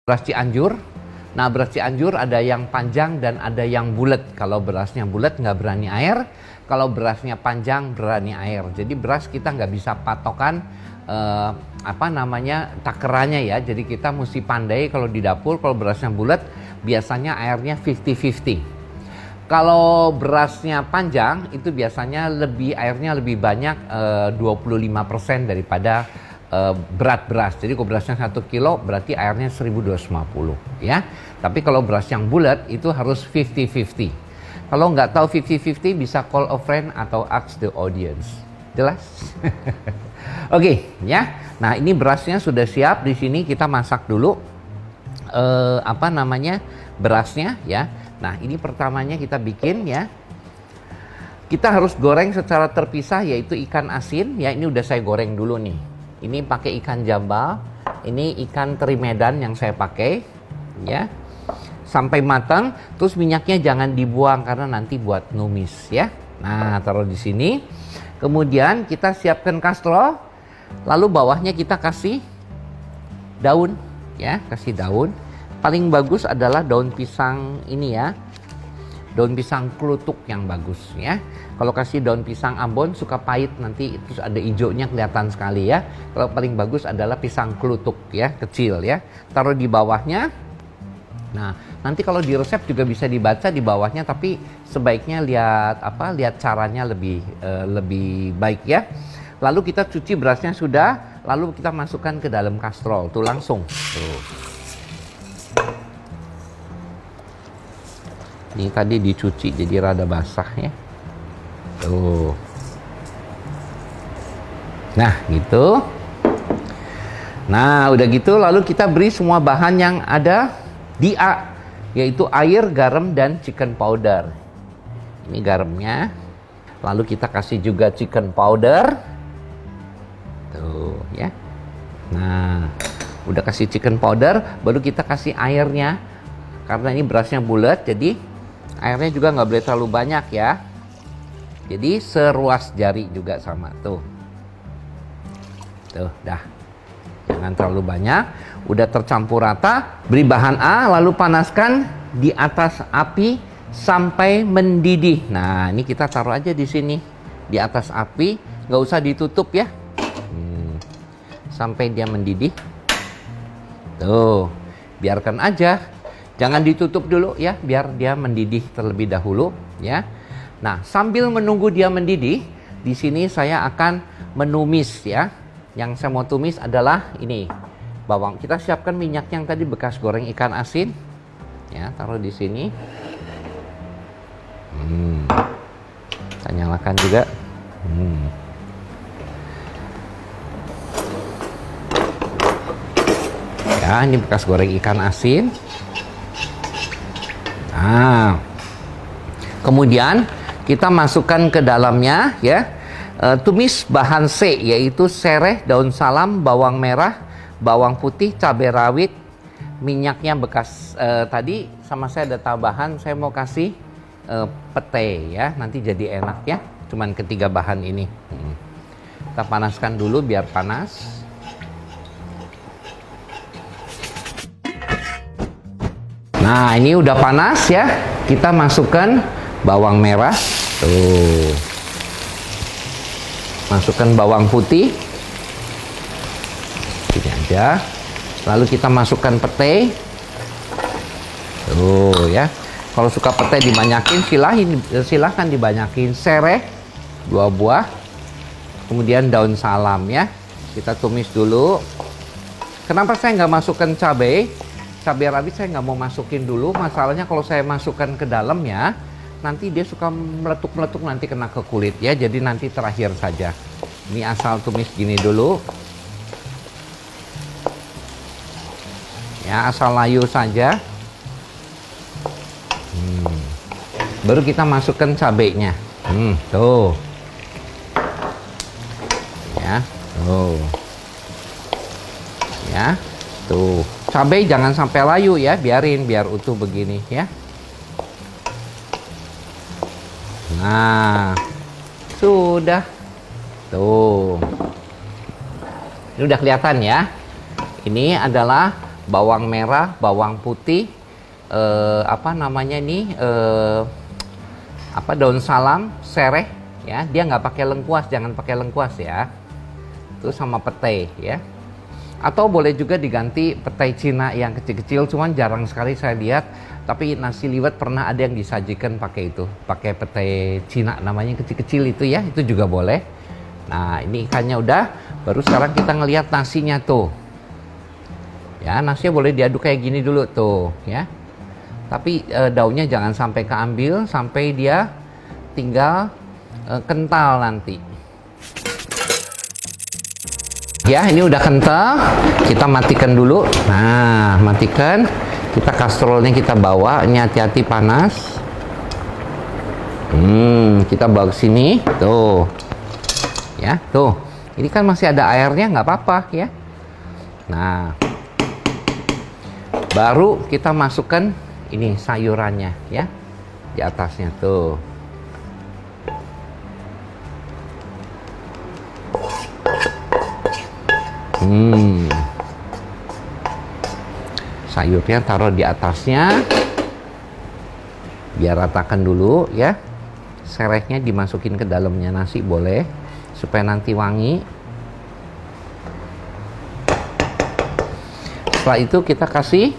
Beras Cianjur. Nah, beras Cianjur ada yang panjang dan ada yang bulat. Kalau berasnya bulat nggak berani air, kalau berasnya panjang berani air. Jadi beras kita nggak bisa patokan takarannya ya. Jadi kita mesti pandai kalau di dapur. Kalau berasnya bulat biasanya airnya 50-50. Kalau berasnya panjang itu biasanya airnya lebih banyak 25% daripada berat beras. Jadi kalau berasnya 1 kilo berarti airnya 1250 ya. Tapi kalau beras yang bulat itu harus 50-50. Kalau nggak tahu 50-50 bisa call a friend atau ask the audience. Jelas? Oke, ya. Nah, ini berasnya sudah siap. Di sini kita masak dulu berasnya ya. Nah, ini pertamanya kita bikin ya. Kita harus goreng secara terpisah yaitu ikan asin ya. Ini udah saya goreng dulu nih. Ini pakai ikan jambal, ini ikan teri Medan yang saya pakai, ya, sampai matang. Terus minyaknya jangan dibuang karena nanti buat numis, ya. Nah, taruh di sini. Kemudian kita siapkan kastrol, lalu bawahnya kita kasih daun, ya, kasih daun. Paling bagus adalah daun pisang ini ya. Daun pisang klutuk yang bagus ya. Kalau kasih daun pisang Ambon suka pahit nanti terus ada hijaunya kelihatan sekali ya. Kalau paling bagus adalah pisang klutuk ya, kecil ya. Taruh di bawahnya. Nah, nanti kalau di resep juga bisa dibaca di bawahnya tapi sebaiknya lihat caranya lebih baik ya. Lalu kita cuci berasnya sudah, lalu kita masukkan ke dalam kastrol tuh langsung. Tuh. Ini tadi dicuci jadi rada basah ya. Tuh. Nah, gitu. Nah, udah gitu lalu kita beri semua bahan yang ada di yaitu air, garam, dan chicken powder. Ini garamnya. Lalu kita kasih juga chicken powder. Tuh, ya. Nah, udah kasih chicken powder, baru kita kasih airnya. Karena ini berasnya bulat, jadi airnya juga nggak boleh terlalu banyak ya. Jadi seruas jari juga sama tuh. Tuh, dah. Jangan terlalu banyak. Udah tercampur rata. Beri bahan A, lalu panaskan di atas api sampai mendidih. Nah, ini kita taruh aja di sini di atas api, nggak usah ditutup ya. Sampai dia mendidih. Tuh, biarkan aja. Jangan ditutup dulu ya, biar dia mendidih terlebih dahulu ya. Nah, sambil menunggu dia mendidih, di sini saya akan menumis ya. Yang saya mau tumis adalah ini, bawang. Kita siapkan minyak yang tadi bekas goreng ikan asin. Ya, taruh di sini. Kita nyalakan juga. Ya, ini bekas goreng ikan asin. Nah, kemudian kita masukkan ke dalamnya ya, tumis bahan C yaitu sereh, daun salam, bawang merah, bawang putih, cabai rawit, minyaknya bekas tadi sama saya ada tambahan, saya mau kasih pete ya, nanti jadi enak ya, cuman ketiga bahan ini. Kita panaskan dulu biar panas. Nah, ini udah panas ya. Kita masukkan bawang merah. Tuh. Masukkan bawang putih. Ini aja. Lalu kita masukkan pete. Tuh ya. Kalau suka pete dibanyakin, silahkan dibanyakin. Sereh 2 buah. Kemudian daun salam ya. Kita tumis dulu. Kenapa saya nggak masukkan cabai? Cabai rawit saya nggak mau masukin dulu, masalahnya kalau saya masukkan ke dalam ya, nanti dia suka meletuk-meletuk nanti kena ke kulit ya, jadi nanti terakhir saja. Ini asal tumis gini dulu. Ya, asal layu saja. Baru kita masukkan cabainya. Tuh. Ya, tuh. Ya, tuh. Cabai jangan sampai layu ya, biar utuh begini ya. Nah, sudah. Tuh. Ini udah kelihatan ya. Ini adalah bawang merah, bawang putih, apa namanya nih, apa daun salam, sereh, ya. Dia nggak pakai lengkuas, jangan pakai lengkuas ya. Itu sama petai ya. Atau boleh juga diganti petai Cina yang kecil-kecil, cuman jarang sekali saya lihat. Tapi nasi liwet pernah ada yang disajikan pakai itu, pakai petai Cina namanya kecil-kecil itu ya, itu juga boleh. Nah ini ikannya udah, baru sekarang kita ngelihat nasinya tuh. Ya nasinya boleh diaduk kayak gini dulu tuh ya. Tapi daunnya jangan sampai keambil, sampai dia tinggal kental nanti. Ya ini udah kental, kita matikan dulu. Nah matikan, kita kastrolnya kita bawa, ini hati-hati panas. Kita bawa ke sini, tuh. Ya tuh, ini kan masih ada airnya, nggak apa-apa ya. Nah baru kita masukkan ini sayurannya ya di atasnya tuh. Sayurnya taruh di atasnya, biar ratakan dulu ya. Serehnya dimasukin ke dalamnya nasi boleh, supaya nanti wangi. Setelah itu kita kasih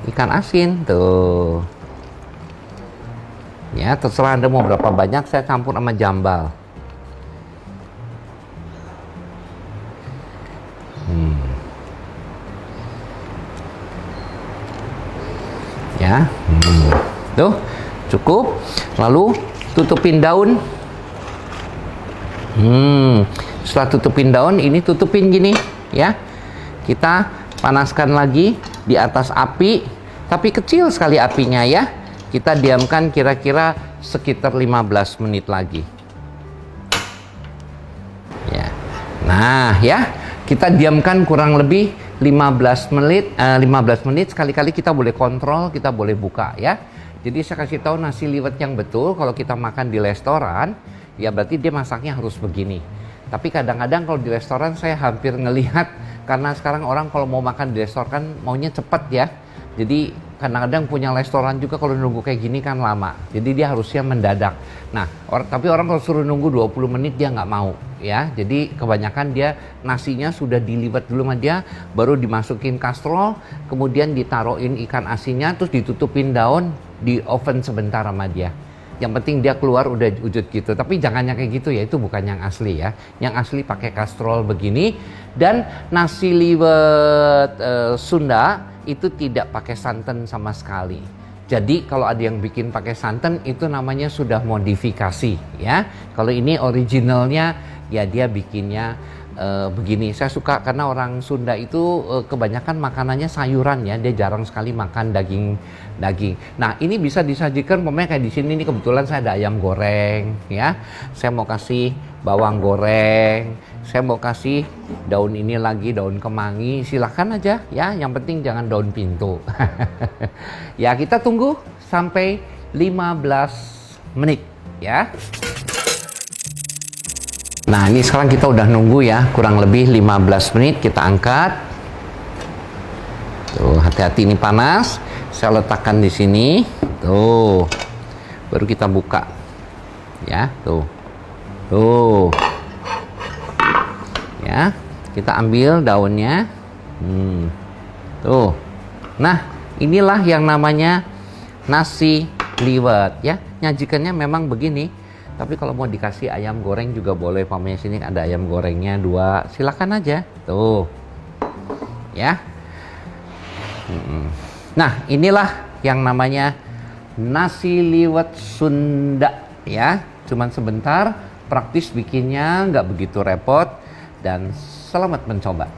ikan asin tuh. Ya terserah Anda mau berapa banyak, saya campur sama jambal. Ya, tuh cukup. Lalu tutupin daun. Setelah tutupin daun, ini tutupin gini ya. Kita panaskan lagi di atas api, tapi kecil sekali apinya ya. Kita diamkan kira-kira sekitar 15 menit lagi. Ya. Nah ya, kita diamkan kurang lebih 15 menit, sekali-kali kita boleh kontrol, kita boleh buka ya. Jadi saya kasih tahu nasi liwet yang betul kalau kita makan di restoran, ya berarti dia masaknya harus begini. Tapi kadang-kadang kalau di restoran saya hampir ngelihat, karena sekarang orang kalau mau makan di restoran maunya cepat ya. Jadi kadang-kadang punya restoran juga kalau nunggu kayak gini kan lama. Jadi dia harusnya mendadak. Nah, tapi orang kalau suruh nunggu 20 menit dia nggak mau ya. Jadi kebanyakan dia nasinya sudah diliwet dulu sama dia, baru dimasukin kastrol, kemudian ditaruhin ikan asinnya, terus ditutupin daun, di oven sebentar sama dia. Yang penting dia keluar udah wujud gitu. Tapi jangan yang kayak gitu ya, itu bukan yang asli ya. Yang asli pakai kastrol begini. Dan nasi liwet Sunda itu tidak pakai santan sama sekali. Jadi kalau ada yang bikin pakai santan itu namanya sudah modifikasi ya. Kalau ini originalnya ya dia bikinnya begini. Saya suka karena orang Sunda itu kebanyakan makanannya sayuran ya. Dia jarang sekali makan daging. Nah ini bisa disajikan pokoknya kayak di sini nih, kebetulan saya ada ayam goreng ya. Saya mau kasih bawang goreng, saya mau kasih daun ini lagi, daun kemangi, silahkan aja ya, yang penting jangan daun pintu. Ya kita tunggu sampai 15 menit ya. Nah ini sekarang kita udah nunggu ya, kurang lebih 15 menit, kita angkat. Tuh hati-hati ini panas, saya letakkan di sini, tuh, baru kita buka ya, tuh. Tuh, ya, kita ambil daunnya, tuh. Nah, inilah yang namanya nasi liwet, ya. Nyajikannya memang begini. Tapi kalau mau dikasih ayam goreng juga boleh. Pamannya sini ada ayam gorengnya 2, silakan aja, tuh, ya. Nah, inilah yang namanya nasi liwet Sunda, ya. Cuman sebentar. Praktis bikinnya, nggak begitu repot, dan selamat mencoba.